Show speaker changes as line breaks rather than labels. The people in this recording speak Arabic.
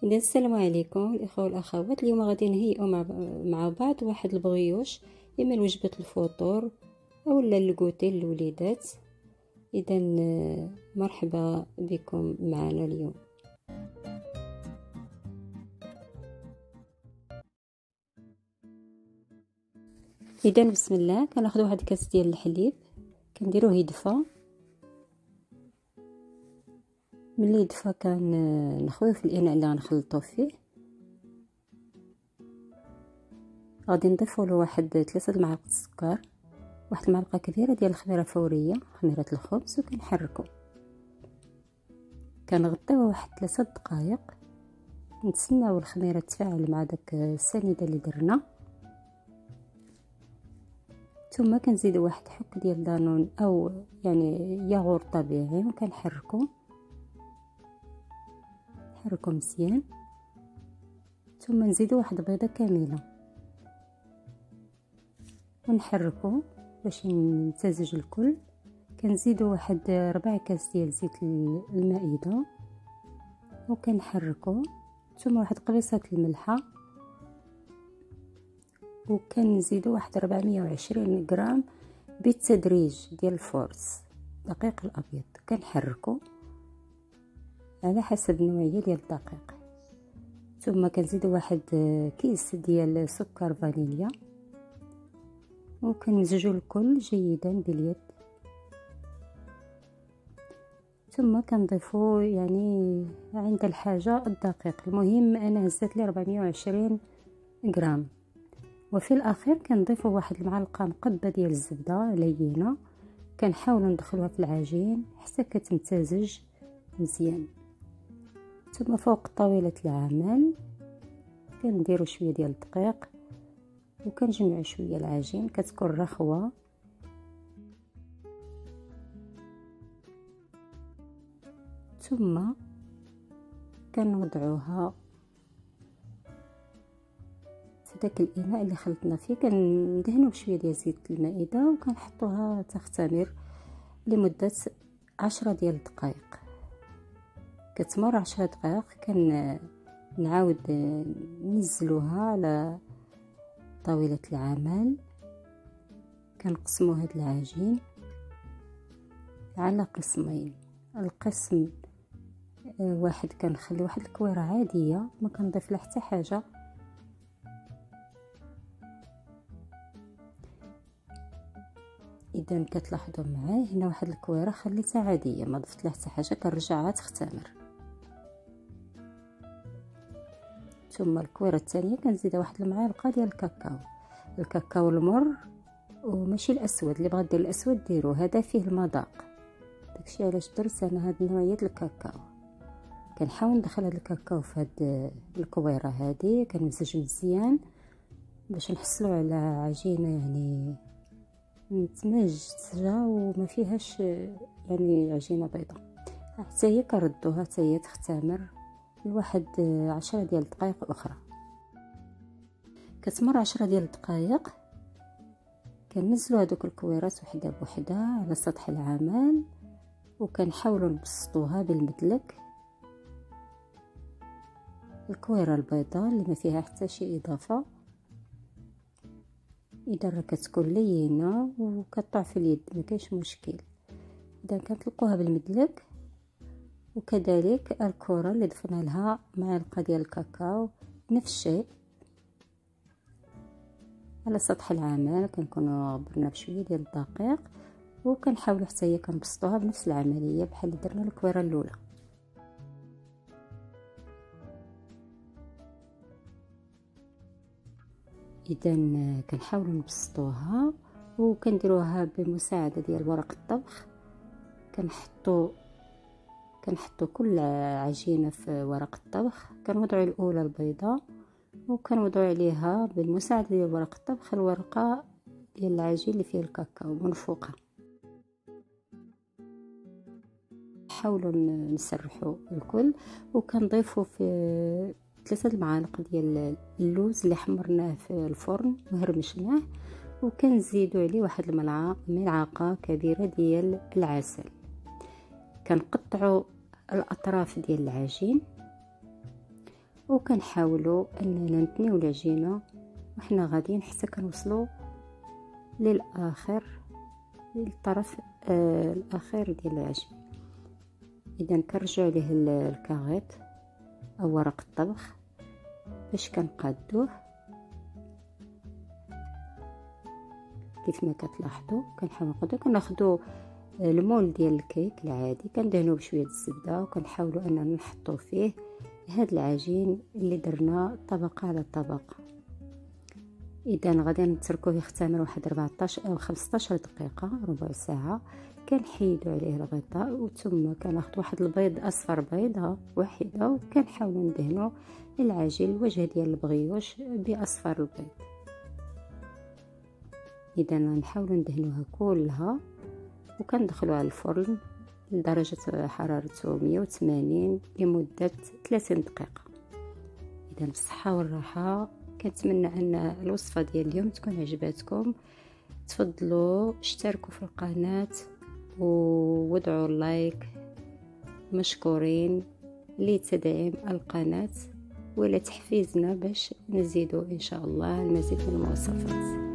إذا السلام عليكم الإخوة والأخوات. اليوم غادي نهيئو مع بعض واحد البغيوش، إما لوجبة الفطور أو الكوتي للوليدات. إذا مرحبا بكم معنا اليوم. إذا بسم الله، كناخذ واحد كاس ديال الحليب، كنديروه يدفى. ملي يدفى كنخويه في الاناء اللي غنخلطو فيه. غادي نضيفو له واحد 3 معالق السكر، واحد المعلقه كبيره ديال الخميره فوريه، خميره الخبز، وكنحركو. كنغطيوه واحد 3 دقائق، نتسناو الخميره تفاعل مع داك السنيده اللي درنا. ثم كنزيدو واحد حك ديال دانون او يعني ياغور طبيعي، وكنحركو مزيان. ثم نزيدو واحد بيضه كامله ونحركو باش يمتزج الكل. كنزيدو واحد 4 كاس ديال زيت المائده وكنحركو. ثم واحد قريصه الملحه، وكنزيدو واحد 420 غرام بالتدريج ديال الفورس دقيق الابيض. كنحركو على حسب النوعيه ديال الدقيق. ثم كنزيدو واحد كيس ديال سكر فانيليا، وكنمزجو الكل جيدا باليد. ثم كنضيفو يعني عند الحاجه الدقيق. المهم انا هزت لي 420 غرام. وفي الاخير كنضيفو واحد المعلقه مقبه ديال الزبده لينه، كنحاولوا ندخلوها في العجين حتى كتمتزج مزيان. ثم فوق طاوله العمل كنديروا شويه ديال الدقيق، وكنجمعوا شويه العجين، كتكون رخوه. ثم كنوضعوها في داك الاناء اللي خلطنا فيه، كندهنوا بشويه ديال زيت المائده، وكنحطوها تختمر لمده 10 ديال الدقائق. كتمر 10 دقائق كنعاود ننزلوها على طاولة العمل. كنقسمو هاد العجين على قسمين. القسم واحد كنخلي واحد الكويره عاديه، ما كنضيف لها حتى حاجه. اذا كتلاحظوا معايا هنا واحد الكويره خليتها عاديه، ما ضفت لها حتى حاجه، كنرجعها تختمر. ثم الكويره الثانيه كنزيدها واحد المعالقه ديال الكاكاو المر، وماشي الاسود. اللي بغا دير الاسود ديرو، هذا فيه المذاق. داكشي علاش درت انا هاد نوعيه الكاكاو. كنحاول ندخل هاد الكاكاو في هاد الكويره هادي، كنمزج مزيان باش نحصلوا على عجينه يعني متمزجه وما فيهاش يعني عجينه بيضاء. حتى هي كنردوها حتى هي تختمر لواحد 10 ديال الدقائق اخرى. كتمر 10 ديال الدقائق، كننزلوا هذوك الكويرات وحده بوحده على سطح العمل، وكنحاولوا نبسطوها بالمدلك. الكويره البيضاء اللي ما فيها حتى شي اضافه، اذا راه كتكون لينه وكطلع في اليد ما كاينش مشكل. اذا كنطلقوها بالمدلك، وكذلك الكره اللي ضفنا لها معلقه ديال الكاكاو نفس الشيء على سطح العمل. كنكونوا غبرنا بشويه ديال الدقيق، وكنحاولوا حتى هي كنبسطوها بنفس العمليه بحال اللي درنا الكويره الاولى. اذا كنحاولوا نبسطوها، وكنديروها بمساعده ديال ورق الطبخ. كنحطوا كل عجينه في ورق الطبخ. كنوضعوا الاولى البيضاء، وكنوضعوا عليها بالمساعده ديال ورق الطبخ الورقه ديال العجين اللي فيه الكاكاو من فوقها. نحاولوا نسرحوا الكل، وكنضيفوا في 3 معالق ديال اللوز اللي حمرناه في الفرن وهرمشناه، وكنزيدوا عليه واحد ملعقه كبيره ديال العسل. كنقطعوا الاطراف ديال العجين، وكنحاولوا اننا نتنيو العجينه وحنا غاديين حتى كنوصلوا للاخر، للطرف الاخير ديال العجين. اذا كنرجعوا ليه الكاغيط او ورق الطبخ باش كنقادوه كيف ما كتلاحظوا. كنحاول كناخذوا المول ديال الكيك العادي، كندهنوه بشويه الزبده وكنحاولوا اننا نحطوا فيه هاد العجين اللي درنا طبقه على طبقه. اذا غادي نتركوه يختمر واحد 14 او 15 دقيقه، ربع ساعه. كنحيدوا عليه الغطاء وثم كناخذ واحد البيض اصفر، بيضه واحده، وكنحاولوا ندهنوا العجين الوجه ديال البغيوش باصفر البيض. اذا نحاولوا ندهنوها كلها وكندخلوها على الفرن لدرجه حرارته 180 لمده 30 دقيقه. اذا بالصحه والراحه. كنتمنى ان الوصفه ديال اليوم تكون عجباتكم. تفضلوا اشتركوا في القناه ووضعوا اللايك، مشكورين لتدعيم القناه ولتحفيزنا باش نزيدوا ان شاء الله المزيد من الوصفات.